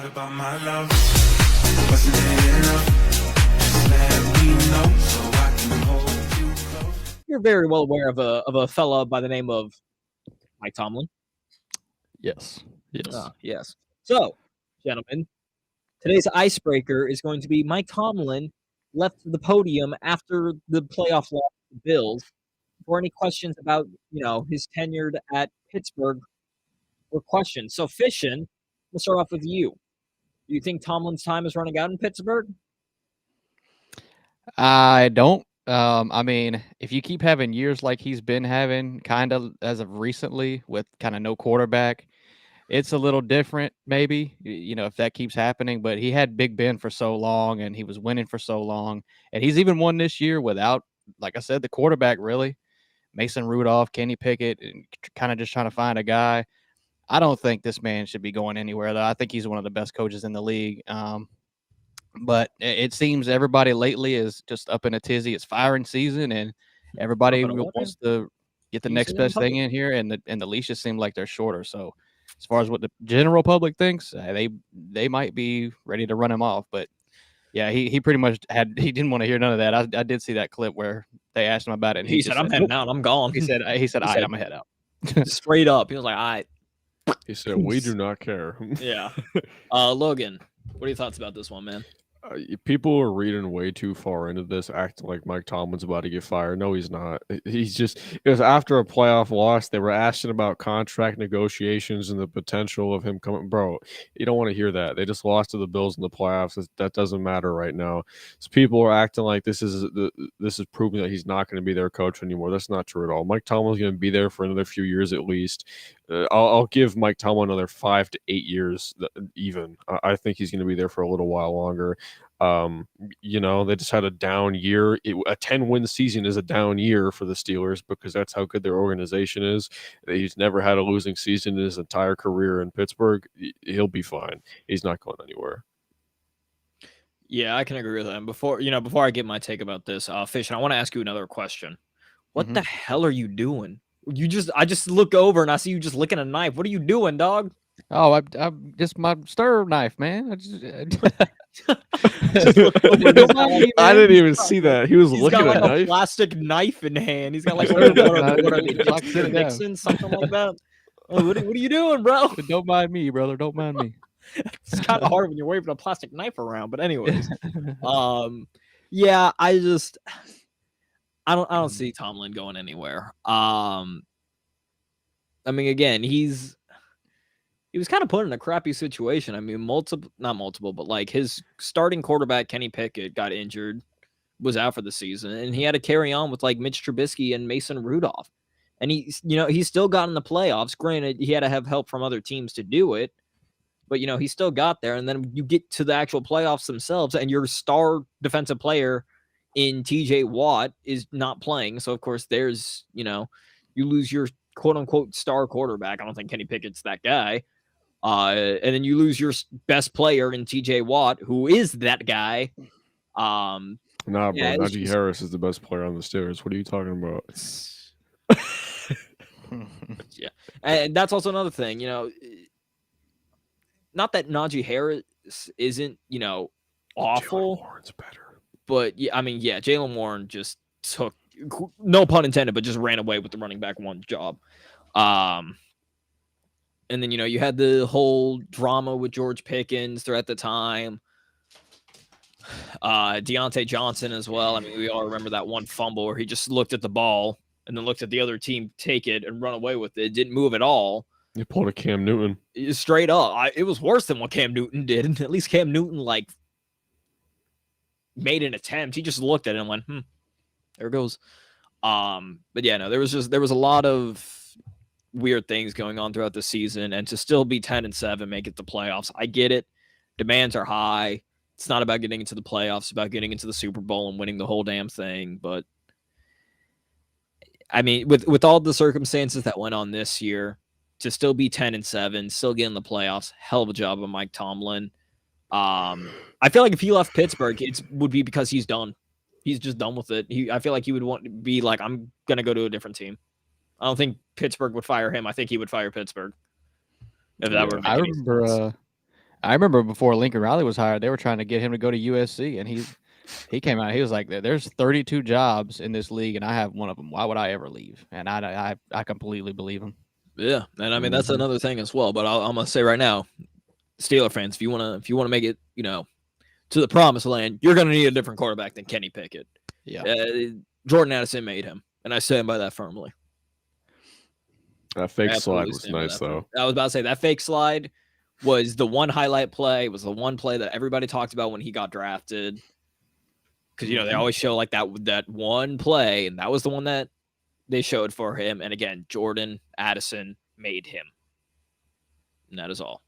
What about my love? Wasn't it enough? Just let me know so I can hold you close. You're very well aware of a fella by the name of Mike Tomlin. Yes. Yes. So, gentlemen, today's icebreaker is going to be Mike Tomlin left the podium after the playoff loss to the Bills. For any questions about, his tenure at Pittsburgh or questions. So, Fishin, we'll start off with you. Do you think Tomlin's time is running out in Pittsburgh? I don't. I mean, if you keep having years like he's been having, kind of as of recently, with kind of no quarterback, it's a little different, maybe, if that keeps happening. But he had Big Ben for so long, and he was winning for so long. And he's even won this year without, like I said, the quarterback, really. Mason Rudolph, Kenny Pickett, and kind of just trying to find a guy. I don't think this man should be going anywhere, though. I think he's one of the best coaches in the league. But it seems everybody lately is just up in a tizzy. It's firing season, and everybody wants to get the next best thing in here, and the leashes seem like they're shorter. So as far as what the general public thinks, they might be ready to run him off. But yeah, he pretty much he didn't want to hear none of that. I did see that clip where they asked him about it, and he said, "I'm heading out. I'm gone." He said, "I'm gonna head out." Straight up, he was like, "All right." He said, "We do not care." Yeah. Logan, what are your thoughts about this one, man? People are reading way too far into this, acting like Mike Tomlin's about to get fired. No, he's not. It was after a playoff loss. They were asking about contract negotiations and the potential of him coming. Bro, you don't want to hear that. They just lost to the Bills in the playoffs. That doesn't matter right now. So people are acting like this is proving that he's not going to be their coach anymore. That's not true at all. Mike Tomlin's going to be there for another few years at least. I'll give Mike Tomlin another 5 to 8 years even. I think he's going to be there for a little while longer. They just had a down year. A 10-win season is a down year for the Steelers because that's how good their organization is. He's never had a losing season in his entire career in Pittsburgh. He'll be fine. He's not going anywhere. Yeah, I can agree with that. Before I get my take about this, Fish, I want to ask you another question. What the hell are you doing? I just look over and I see you just licking a knife. What are you doing, dog? Oh, I'm just my stir knife, man. I didn't even see that. He was looking at a knife. Plastic knife in hand. He's got like what are they, Nixon, something like that. Oh, what are you doing, bro? Don't mind me, brother. Don't mind me. It's kind of hard when you're waving a plastic knife around. But anyways, yeah, I don't see Tomlin going anywhere. I mean, again, he was kind of put in a crappy situation. I mean, not multiple, but like his starting quarterback, Kenny Pickett, got injured, was out for the season, and he had to carry on with like Mitch Trubisky and Mason Rudolph. And he still got in the playoffs. Granted, he had to have help from other teams to do it, but he still got there. And then you get to the actual playoffs themselves, and your star defensive player in TJ Watt is not playing. So of course, there's you lose your quote unquote star quarterback. I don't think Kenny Pickett's that guy. And then you lose your best player in TJ Watt, who is that guy. Nah, bro. Najee Harris is the best player on the Steelers. What are you talking about? Yeah. And that's also another thing, not that Najee Harris isn't, awful. Jaylen Warren's better. But yeah, I mean, yeah, Jaylen Warren just took, no pun intended, but just ran away with the running back one job. And then, you had the whole drama with George Pickens throughout the time. Deontay Johnson as well. I mean, we all remember that one fumble where he just looked at the ball and then looked at the other team take it and run away with it. It didn't move at all. You pulled a Cam Newton. Straight up. It was worse than what Cam Newton did. At least Cam Newton, made an attempt. He just looked at it and went, there it goes. But yeah, no, there was a lot of weird things going on throughout the season, and to still be 10-7, make it the playoffs. I get it. Demands are high. It's not about getting into the playoffs. It's about getting into the Super Bowl and winning the whole damn thing. But I mean, with all the circumstances that went on this year, to still be 10-7, still get in the playoffs, hell of a job of Mike Tomlin. I feel like if he left Pittsburgh, it would be because he's done. He's just done with it. I feel like he would want to be like, I'm gonna go to a different team. I don't think Pittsburgh would fire him. I think he would fire Pittsburgh. If that were, I I remember before Lincoln Riley was hired, they were trying to get him to go to USC, and he came out. He was like, "There's 32 jobs in this league, and I have one of them. Why would I ever leave?" And I completely believe him. Yeah, and I mean that's another thing as well. But I'm gonna say right now, Steeler fans, if you wanna make it, to the promised land, you're gonna need a different quarterback than Kenny Pickett. Yeah. Jordan Addison made him, and I stand by that firmly. That fake I slide absolutely was stand by nice that though. I was about to say that fake slide was the one highlight play. It was the one play that everybody talked about when he got drafted. Because they always show like that one play, and that was the one that they showed for him. And again, Jordan Addison made him. And that is all.